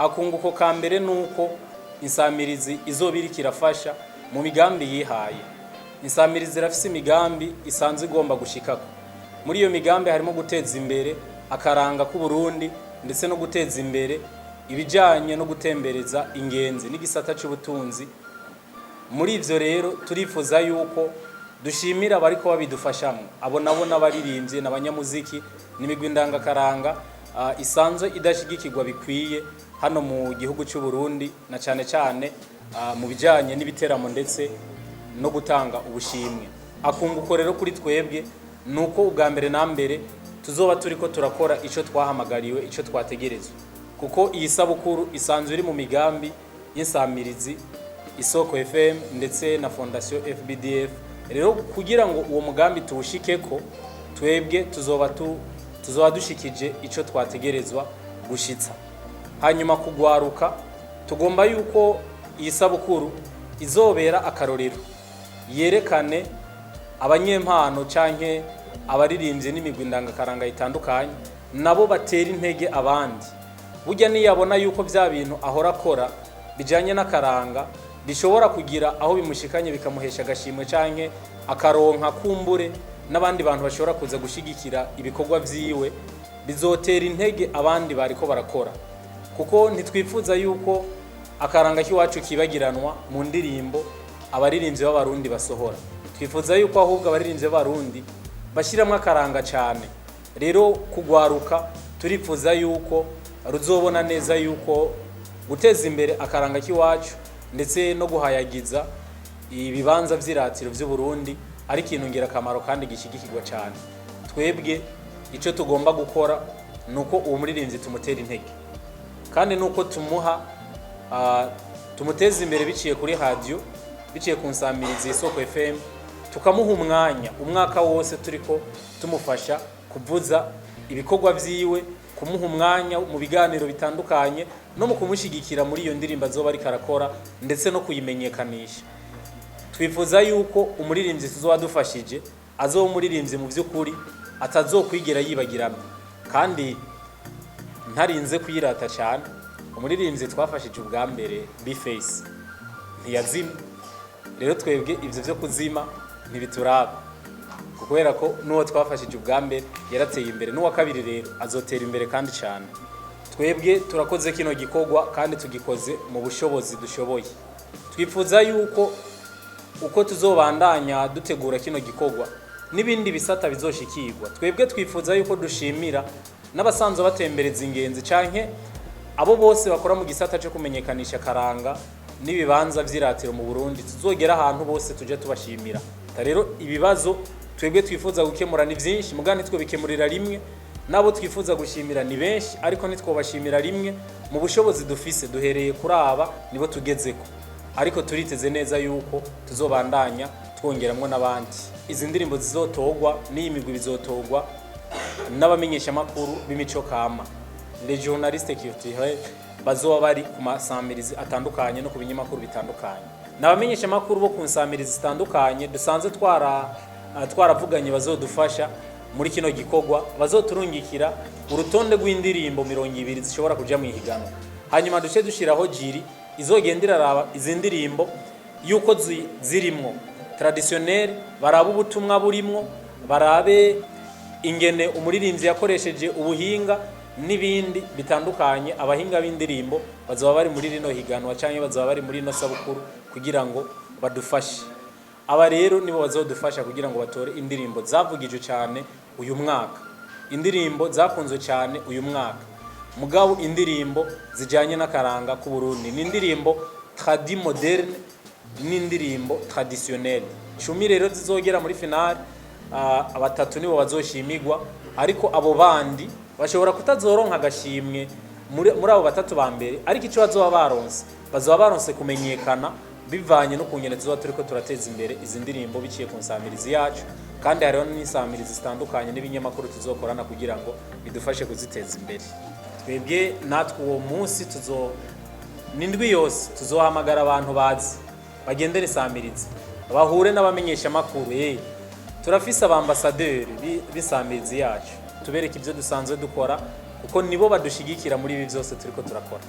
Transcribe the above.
akunguko ka mbere nuko Isamirizi izobiri kirafasha mu migambi yihaye. Isamirizi irafise imigambi isanzwe igomba gushikako. Muri iyo migambi harimo guteza imbere akaranga ku Burundi ndetse no guteza imbere ibijanye no gutembereza ingenzi n'igisata cy'ubutunzi. Muri ivyo rero turifuza yuko dushimira bariko babidufashamo, abo nabo n'abaririmbye n'abanyamuziki n'imigwi ndanga karanga isanzwe idashigikirwa bikwiye hano mu gihugu cy'u Burundi, na cyane cyane mu bijanye n'ibiteramo ndetse no gutanga ubushimwe. Akunguko rero kuri twebwe nuko ubwa mbere na mbere tuzoba turiko turakora ico twahamagariwe, ico twategerezwa, kuko iyi sabukuru isanzwe iri mu migambi y'Isamirizi Isoko FM ndetse na Fondation FBDF. Rero kugira ngo uwo mugambi tuwushikeko, twebwe tuzoba dushikije ico twategerezwa gushitsa. Hanyuma kugwaruka, tugomba yuko iyi sabukuru izobera akarorero, yerekane abanyempano canke abaririmbye n'imigwi ndangakaranga itandukanye nabo batera intege abandi. Burya niyabona yuko bya bintu ahora akora bijanye n'akaranga bishobora kugira aho bimushikanye bikamuhesha agashimwe canke akaronka kumbure n'abandi bantu bashobora kuza gushigikira ibikorwa vyiwe, bizotera intege abandi bariko barakora. Kuko ntitwifuza yuko akaranga kiwacu kibagiranwa mu ndirimbo abaririmbyi b'abarundi basohora. Twifuza yuko ahubwo abaririmbyi b'abarundi bashiramwe akaranga cyane. Rero kugwaruka turifuza yuko ruzobona neza yuko guteza imbere akaranga kiwacu ndetse no guhayagiza ibibanza vy'iratiro vy'Uburundi ari ikintu ngirakamaro kandi gishigikirwa cyane. Twebwe ico tugomba gukora nuko uwo muririmbyi tumutera intege, kandi nuko tumuteza imbere biciye kuri radio, biciye ku Isamirizi Isoko FM, tukamuha umwaka wose turiko tumufasha kuvuza ibikorwa vyiwe, kumuha umwanya mu biganiro bitandukanye no mu kumushigikira muri iyo ndirimbo azoba ari karakora ndetse no kuyimenyekanisha. Twifuza yuko umuririmbyi tuzoba dufashije azoba umuririmbyi mu vy'ukuri atazokwigera yibagirana, kandi ntarinze kwirata cyane. Umuririmbyi twafashije ubwa mbere Bface ntiyazima. Rero twebwe ivyo vyo kuzima ntibituraba, kubera ko nuwo twafashije ubwa mbere yarateye imbere, n'uwa kabiri rero azotera imbere kandi cyane. Twebwe turakoze kino gikorwa kandi tugikoze mu bushobozi dushoboye. Twifuza yuko uko tuzobandanya dutegura kino gikorwa n'ibindi bisata bizoshikirwa. Twebwe twifuza yuko dushimira n'abasanzwe batembereza ingenzi canke abo bose bakora mu gisata cyo kumenyekanisha karanga n'ibibanza vy'iratiro mu Burundi. Tuzogera ahantu bose tuje tubashimira. Rero ibibazo twebwe twifuza gukemura ni byinshi, mugani twe bikemurira rimwe. Nabo twifuza gushimira ni benshi, ariko nitwobashimira rimwe mu bushobozi dufise, duhereye kuri aba nibo tugezeko. Ariko turiteze neza yuko tuzobandanya twongeramwo n'abandi. Izi ndirimbo zizotogwa n'imigwi bizotogwa n'abamenyesha makuru b'imico kama, les journalistes culturels bazoba bari ku masamirizi atandukanye no ku binyamakuru bitandukanye. N'abamenyesha makuru bo ku nsamirizi zitandukanye dusanzwe twaravuganye bazodufasha muri kino gikorwa, bazoturungikira urutonde rw'indirimbo 200 zishobora kuja mu ihiganwa. Hanyuma duce dushiraho jiri izogendera raba izi ndirimbo yuko zirimwo traditionnel, baraba ubutumwa burimwo, barabe ingene umuririmbyi yakoresheje ubuhinga n'ibindi bitandukanye. Abahinga b'indirimbo bazoba bari muri rino higanwa canke bazoba bari muri no sabukuru kugira ngo badufashe. Aba rero nibo bazodufasha kugira ngo batore indirimbo zavugije cyane uyu mwaka, indirimbo zakunzwe cyane uyu mwaka. Mugabo indirimbo zijanye n'akaranga ku Burundi ni indirimbo tradi moderne n'indirimbo traditionnelle. 10 rero zizogera muri finale, abatatu nibo bazoshimirwa, ariko abo bandi bashobora kutazoronka agashimwe muri abo batatu ba mbere, ariko ico bazoba baronse kumenyekana bivanye no kungene tuzoba turiko turateza imbere izi ndirimbo biciye ku nsamirizi yacu. Kandi hariho n'isamirizi zitandukanye n'ibinyamakuru tuzokorana kugira ngo bidufashe kuziteza imbere. Twebwe natwe uwo munsi n'indwi yose tuzohamagara abantu bazi bagendera isamirizi, bahure n'abamenyesha makuru. Turafise abambasaderi b'isamirizi yacu, tubereke ibyo dusanzwe dukora kuko nibo badushigikira muri ibi byose turiko turakora.